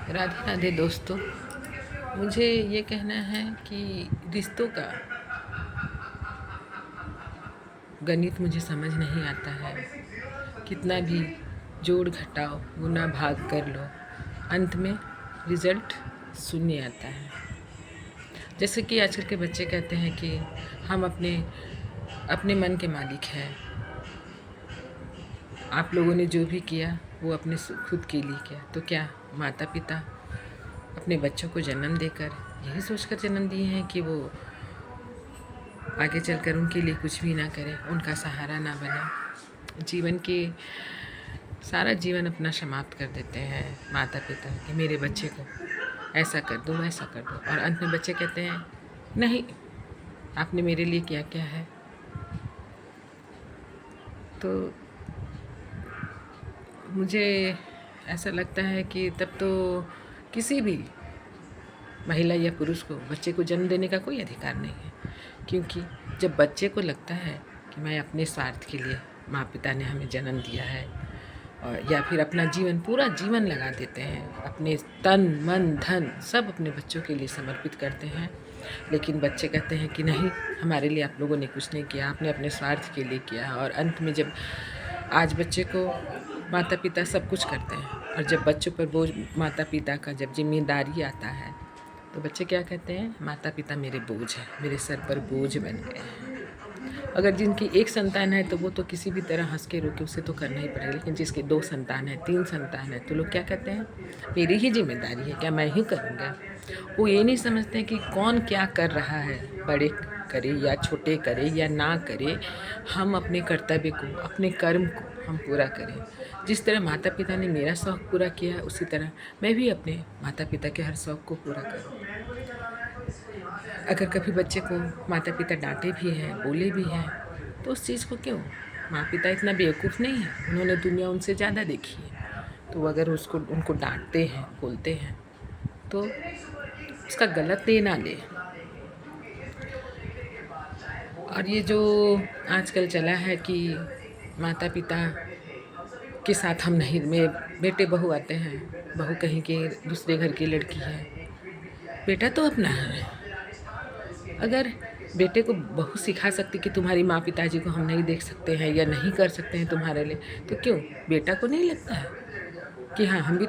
राधे राधे दोस्तों। मुझे ये कहना है कि रिश्तों का गणित मुझे समझ नहीं आता है। कितना भी जोड़ घटाओ गुना भाग कर लो, अंत में रिज़ल्ट शून्य आता है। जैसे कि आजकल के बच्चे कहते हैं कि हम अपने अपने मन के मालिक हैं। आप लोगों ने जो भी किया वो अपने खुद के लिए किया। तो क्या माता पिता अपने बच्चों को जन्म देकर यही सोचकर जन्म दिए हैं कि वो आगे चलकर उनके लिए कुछ भी ना करें, उनका सहारा ना बने? जीवन के सारा जीवन अपना समाप्त कर देते हैं माता पिता कि मेरे बच्चे को ऐसा कर दो वैसा कर दो, और अंत में बच्चे कहते हैं नहीं, आपने मेरे लिए क्या क्या है। तो मुझे ऐसा लगता है कि तब तो किसी भी महिला या पुरुष को बच्चे को जन्म देने का कोई अधिकार नहीं है, क्योंकि जब बच्चे को लगता है कि मैं अपने स्वार्थ के लिए माँ पिता ने हमें जन्म दिया है, और या फिर अपना जीवन पूरा जीवन लगा देते हैं, अपने तन मन धन सब अपने बच्चों के लिए समर्पित करते हैं, लेकिन बच्चे कहते हैं कि नहीं, हमारे लिए आप लोगों ने कुछ नहीं किया, आपने अपने स्वार्थ के लिए किया। और अंत में जब आज बच्चे को माता पिता सब कुछ करते हैं, और जब बच्चों पर बोझ माता पिता का जब जिम्मेदारी आता है तो बच्चे क्या कहते हैं, माता पिता मेरे बोझ हैं, मेरे सर पर बोझ बन गए हैं। अगर जिनकी एक संतान है तो वो तो किसी भी तरह हंस के रोके उसे तो करना ही पड़ेगा, लेकिन जिसके 2 संतान है 3 संतान है तो लोग क्या कहते हैं, मेरी ही जिम्मेदारी है, क्या मैं ही करूँगा। वो ये नहीं समझते हैं कि कौन क्या कर रहा है, बड़े करे या छोटे करे या ना करे, हम अपने कर्तव्य को अपने कर्म को हम पूरा करें। जिस तरह माता पिता ने मेरा शौक़ पूरा किया उसी तरह मैं भी अपने माता पिता के हर शौक़ को पूरा करूँ। अगर कभी बच्चे को माता पिता डांटे भी हैं, बोले भी हैं, तो उस चीज़ को क्यों, माँ पिता इतना बेवकूफ़ नहीं है, उन्होंने दुनिया उनसे ज़्यादा देखी है। तो अगर उनको डांटते हैं बोलते हैं तो उसका गलत ले ना ले। और ये जो आजकल चला है कि माता पिता के साथ हम नहीं, मेरे बेटे बहू आते हैं, बहू कहीं के दूसरे घर की लड़की है, बेटा तो अपना है। अगर बेटे को बहू सिखा सकती कि तुम्हारी माँ पिताजी को हम नहीं देख सकते हैं या नहीं कर सकते हैं तुम्हारे लिए, तो क्यों बेटा को नहीं लगता है कि हाँ, हम भी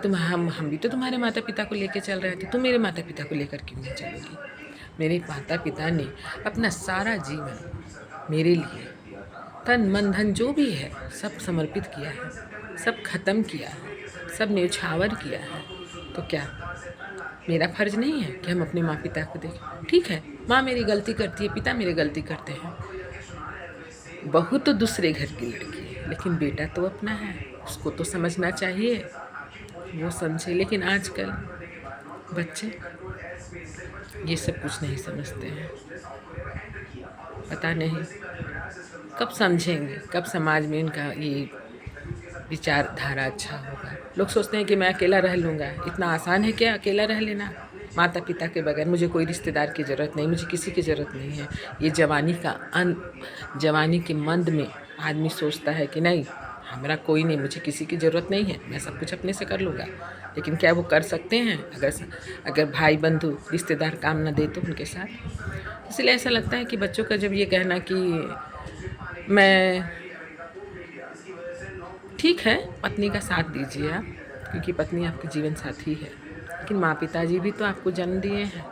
तो तुम्हारे माता पिता को लेकर चल रहे थे, तुम मेरे माता पिता को लेकर क्यों नहीं चलोगी। मेरे माता पिता ने अपना सारा जीवन मेरे लिए तन मन धन जो भी है सब समर्पित किया है, सब ख़त्म किया है, सब न्यौछावर किया है। तो क्या मेरा फ़र्ज़ नहीं है कि हम अपने माँ पिता को देखें? ठीक है, माँ मेरी गलती करती है, पिता मेरे गलती करते हैं, बहू तो दूसरे घर की लड़की है, लेकिन बेटा तो अपना है, उसको तो समझना चाहिए, वो समझे। लेकिन आजकल बच्चे ये सब कुछ नहीं समझते हैं। पता नहीं कब समझेंगे, कब समाज में इनका ये विचारधारा अच्छा होगा। लोग सोचते हैं कि मैं अकेला रह लूँगा, इतना आसान है क्या अकेला रह लेना? माता पिता के बगैर मुझे कोई रिश्तेदार की ज़रूरत नहीं, मुझे किसी की ज़रूरत नहीं है। ये जवानी के मंद में आदमी सोचता है कि नहीं, हमारा कोई नहीं, मुझे किसी की ज़रूरत नहीं है, मैं सब कुछ अपने से कर लूँगा। लेकिन क्या वो कर सकते हैं अगर भाई बंधु रिश्तेदार काम ना दे तो उनके साथ? इसलिए ऐसा लगता है कि बच्चों का जब ये कहना कि मैं, ठीक है, पत्नी का साथ दीजिए आप, क्योंकि पत्नी आपकी जीवन साथी है, लेकिन माँ पिताजी भी तो आपको जन्म दिए हैं,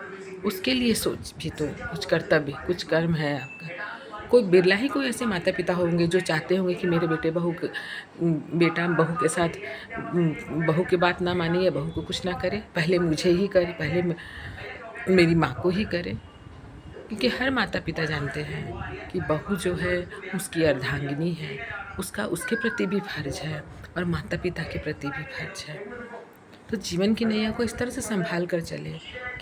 उसके लिए सोच भी तो कुछ कर्तव्य कुछ कर्म है आपका। कोई बिरला ही कोई ऐसे माता पिता होंगे जो चाहते होंगे कि मेरे बेटा बहू के साथ बहू की बात ना माने या बहू को कुछ ना करे, पहले मुझे ही करे, पहले मेरी माँ को ही करे। क्योंकि हर माता पिता जानते हैं कि बहू जो है उसकी अर्धांगिनी है, उसका उसके प्रति भी फर्ज है और माता पिता के प्रति भी फर्ज है। तो जीवन की नैया को इस तरह से संभाल कर चले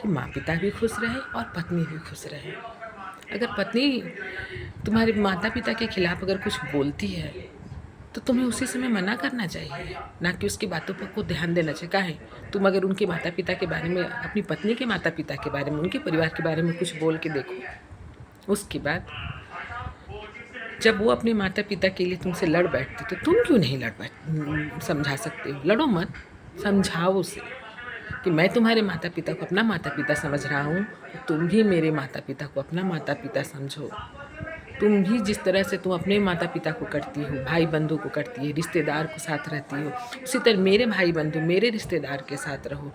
कि माँ पिता भी खुश रहे और पत्नी भी खुश रहे। अगर पत्नी तुम्हारे माता पिता के खिलाफ अगर कुछ बोलती है तो तुम्हें उसी समय मना करना चाहिए, ना कि उसकी बातों पर को ध्यान देना चाहिए। काहे तुम अगर उनके माता पिता के बारे में, अपनी पत्नी के माता पिता के बारे में, उनके परिवार के बारे में कुछ बोल के देखो, उसके बाद जब वो अपने माता पिता के लिए तुमसे लड़ बैठते तो तुम क्यों नहीं समझा सकते हो? लड़ो मत, समझाओ उसे कि मैं तुम्हारे माता पिता को अपना माता पिता समझ रहा हूँ, तुम भी मेरे माता पिता को अपना माता पिता समझो। तुम भी जिस तरह से तुम अपने माता पिता को करती हो, भाई बंधु को करती है, रिश्तेदार को साथ रहती हो, उसी तरह मेरे भाई बंधु मेरे रिश्तेदार के साथ रहो।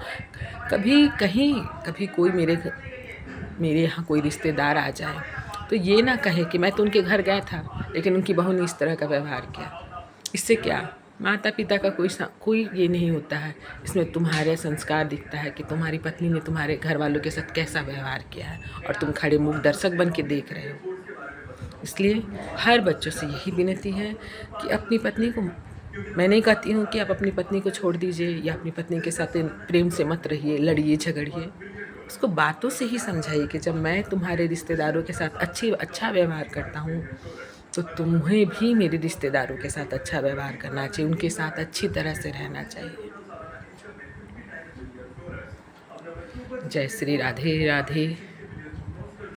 कभी कहीं कभी कोई मेरे यहाँ कोई रिश्तेदार आ जाए तो ये ना कहे कि मैं तो उनके घर गया था लेकिन उनकी बहू ने इस तरह का व्यवहार किया। इससे क्या, माता पिता का कोई ये नहीं होता है। इसमें तुम्हारे संस्कार दिखता है कि तुम्हारी पत्नी ने तुम्हारे घर वालों के साथ कैसा व्यवहार किया है और तुम खड़े मूक दर्शक बन के देख रहे हो। इसलिए हर बच्चों से यही विनती है कि अपनी पत्नी को, मैं नहीं कहती हूँ कि आप अपनी पत्नी को छोड़ दीजिए या अपनी पत्नी के साथ प्रेम से मत रहिए, लड़िए झगड़िए। उसको बातों से ही समझाइए कि जब मैं तुम्हारे रिश्तेदारों के साथ अच्छा व्यवहार करता हूँ तो तुम्हें भी मेरे रिश्तेदारों के साथ अच्छा व्यवहार करना चाहिए, उनके साथ अच्छी तरह से रहना चाहिए। जय श्री राधे राधे।